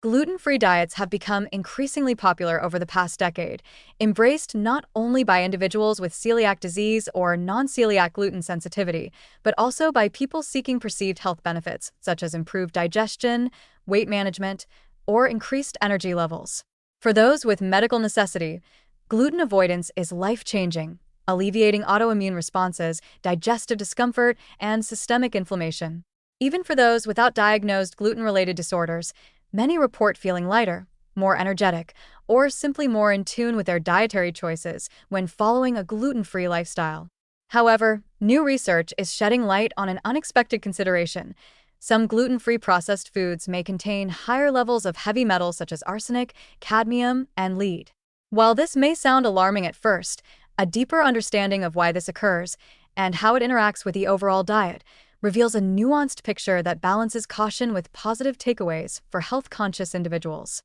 Gluten-free diets have become increasingly popular over the past decade, embraced not only by individuals with celiac disease or non-celiac gluten sensitivity, but also by people seeking perceived health benefits, such as improved digestion, weight management, or increased energy levels. For those with medical necessity, gluten avoidance is life-changing, alleviating autoimmune responses, digestive discomfort, and systemic inflammation. Even for those without diagnosed gluten-related disorders, many report feeling lighter, more energetic, or simply more in tune with their dietary choices when following a gluten-free lifestyle. However, new research is shedding light on an unexpected consideration. Some gluten-free processed foods may contain higher levels of heavy metals such as arsenic, cadmium, and lead. While this may sound alarming at first, a deeper understanding of why this occurs and how it interacts with the overall diet reveals a nuanced picture that balances caution with positive takeaways for health-conscious individuals.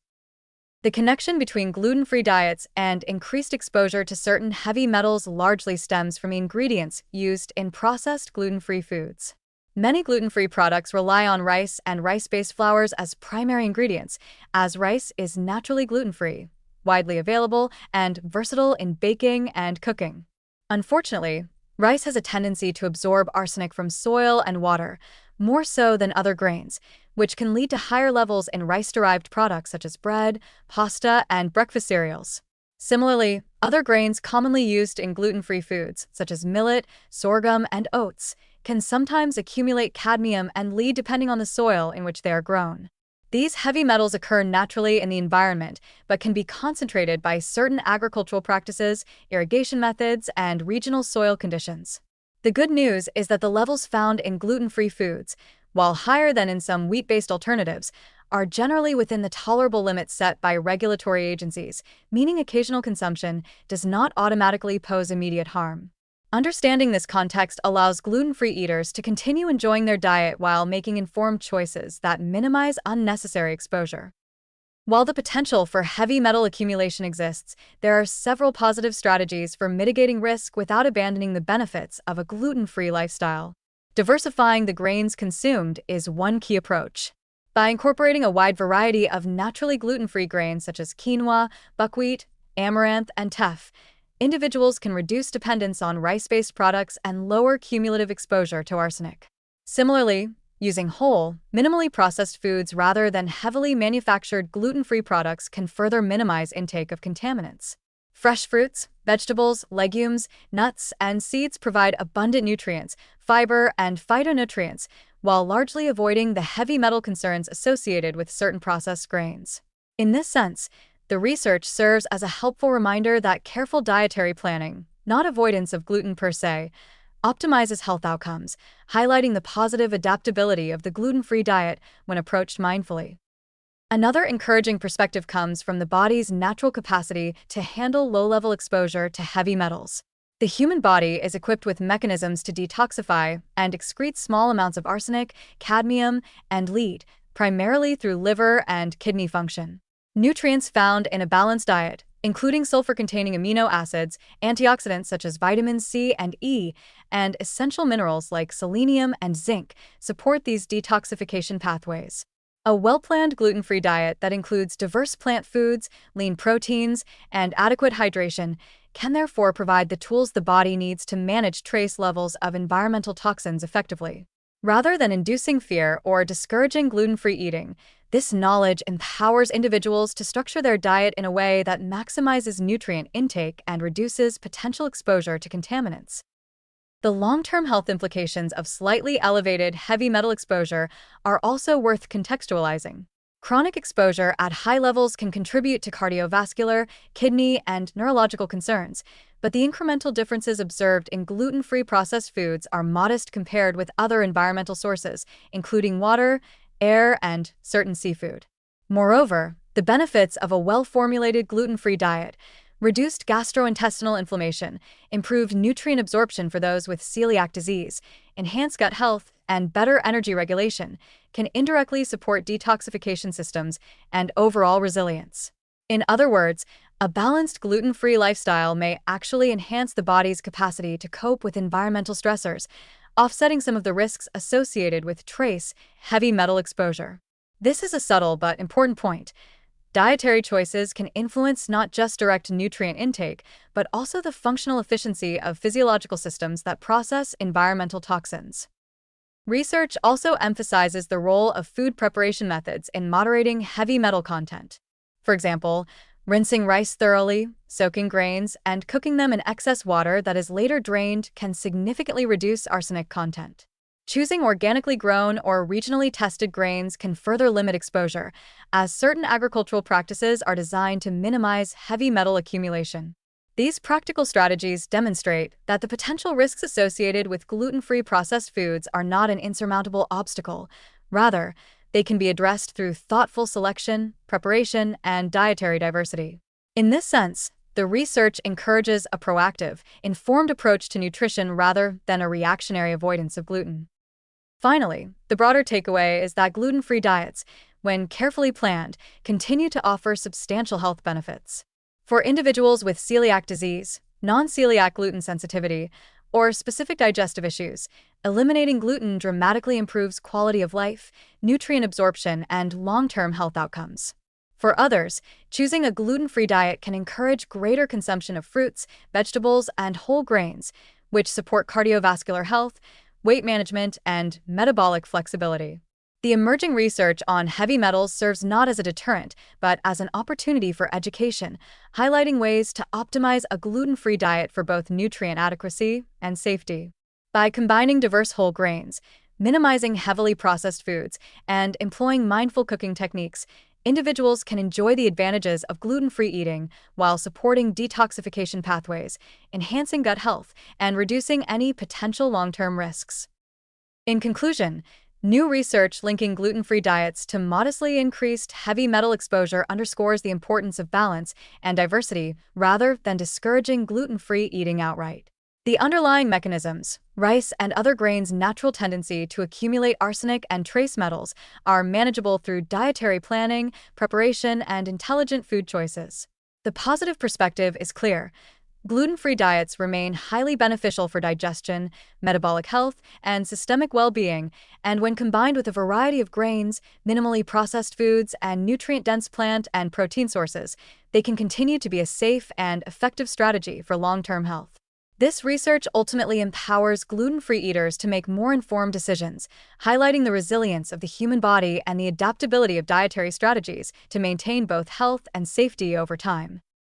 The connection between gluten-free diets and increased exposure to certain heavy metals largely stems from the ingredients used in processed gluten-free foods. Many gluten-free products rely on rice and rice-based flours as primary ingredients, as rice is naturally gluten-free, widely available, and versatile in baking and cooking. Unfortunately, rice has a tendency to absorb arsenic from soil and water, more so than other grains, which can lead to higher levels in rice-derived products such as bread, pasta, and breakfast cereals. Similarly, other grains commonly used in gluten-free foods, such as millet, sorghum, and oats, can sometimes accumulate cadmium and lead depending on the soil in which they are grown. These heavy metals occur naturally in the environment, but can be concentrated by certain agricultural practices, irrigation methods, and regional soil conditions. The good news is that the levels found in gluten-free foods, while higher than in some wheat-based alternatives, are generally within the tolerable limits set by regulatory agencies, meaning occasional consumption does not automatically pose immediate harm. Understanding this context allows gluten-free eaters to continue enjoying their diet while making informed choices that minimize unnecessary exposure. While the potential for heavy metal accumulation exists, there are several positive strategies for mitigating risk without abandoning the benefits of a gluten-free lifestyle. Diversifying the grains consumed is one key approach. By incorporating a wide variety of naturally gluten-free grains such as quinoa, buckwheat, amaranth, and teff, individuals can reduce dependence on rice-based products and lower cumulative exposure to arsenic. Similarly, using whole, minimally processed foods rather than heavily manufactured gluten-free products can further minimize intake of contaminants. Fresh fruits, vegetables, legumes, nuts, and seeds provide abundant nutrients, fiber, and phytonutrients, while largely avoiding the heavy metal concerns associated with certain processed grains. In this sense, the research serves as a helpful reminder that careful dietary planning, not avoidance of gluten per se, optimizes health outcomes, highlighting the positive adaptability of the gluten-free diet when approached mindfully. Another encouraging perspective comes from the body's natural capacity to handle low-level exposure to heavy metals. The human body is equipped with mechanisms to detoxify and excrete small amounts of arsenic, cadmium, and lead, primarily through liver and kidney function. Nutrients found in a balanced diet, including sulfur-containing amino acids, antioxidants such as vitamins C and E, and essential minerals like selenium and zinc, support these detoxification pathways. A well-planned gluten-free diet that includes diverse plant foods, lean proteins, and adequate hydration can therefore provide the tools the body needs to manage trace levels of environmental toxins effectively. Rather than inducing fear or discouraging gluten-free eating, this knowledge empowers individuals to structure their diet in a way that maximizes nutrient intake and reduces potential exposure to contaminants. The long-term health implications of slightly elevated heavy metal exposure are also worth contextualizing. Chronic exposure at high levels can contribute to cardiovascular, kidney, and neurological concerns, but the incremental differences observed in gluten-free processed foods are modest compared with other environmental sources, including water, air, and certain seafood. Moreover, the benefits of a well-formulated gluten-free diet, reduced gastrointestinal inflammation, improved nutrient absorption for those with celiac disease, enhanced gut health, and better energy regulation can indirectly support detoxification systems and overall resilience. In other words, a balanced gluten-free lifestyle may actually enhance the body's capacity to cope with environmental stressors, offsetting some of the risks associated with trace heavy metal exposure. This is a subtle but important point. Dietary choices can influence not just direct nutrient intake, but also the functional efficiency of physiological systems that process environmental toxins. Research also emphasizes the role of food preparation methods in moderating heavy metal content. For example, rinsing rice thoroughly, soaking grains, and cooking them in excess water that is later drained can significantly reduce arsenic content. Choosing organically grown or regionally tested grains can further limit exposure, as certain agricultural practices are designed to minimize heavy metal accumulation. These practical strategies demonstrate that the potential risks associated with gluten-free processed foods are not an insurmountable obstacle. Rather, they can be addressed through thoughtful selection, preparation, and dietary diversity. In this sense, the research encourages a proactive, informed approach to nutrition rather than a reactionary avoidance of gluten. Finally, the broader takeaway is that gluten-free diets, when carefully planned, continue to offer substantial health benefits. For individuals with celiac disease, non-celiac gluten sensitivity, or specific digestive issues, eliminating gluten dramatically improves quality of life, nutrient absorption, and long-term health outcomes. For others, choosing a gluten-free diet can encourage greater consumption of fruits, vegetables, and whole grains, which support cardiovascular health, weight management, and metabolic flexibility. The emerging research on heavy metals serves not as a deterrent, but as an opportunity for education, highlighting ways to optimize a gluten-free diet for both nutrient adequacy and safety. By combining diverse whole grains, minimizing heavily processed foods, and employing mindful cooking techniques, individuals can enjoy the advantages of gluten-free eating while supporting detoxification pathways, enhancing gut health, and reducing any potential long-term risks. In conclusion, new research linking gluten-free diets to modestly increased heavy metal exposure underscores the importance of balance and diversity rather than discouraging gluten-free eating outright. The underlying mechanisms, rice and other grains' natural tendency to accumulate arsenic and trace metals, are manageable through dietary planning, preparation, and intelligent food choices. The positive perspective is clear. Gluten-free diets remain highly beneficial for digestion, metabolic health, and systemic well-being, and when combined with a variety of grains, minimally processed foods, and nutrient-dense plant and protein sources, they can continue to be a safe and effective strategy for long-term health. This research ultimately empowers gluten-free eaters to make more informed decisions, highlighting the resilience of the human body and the adaptability of dietary strategies to maintain both health and safety over time.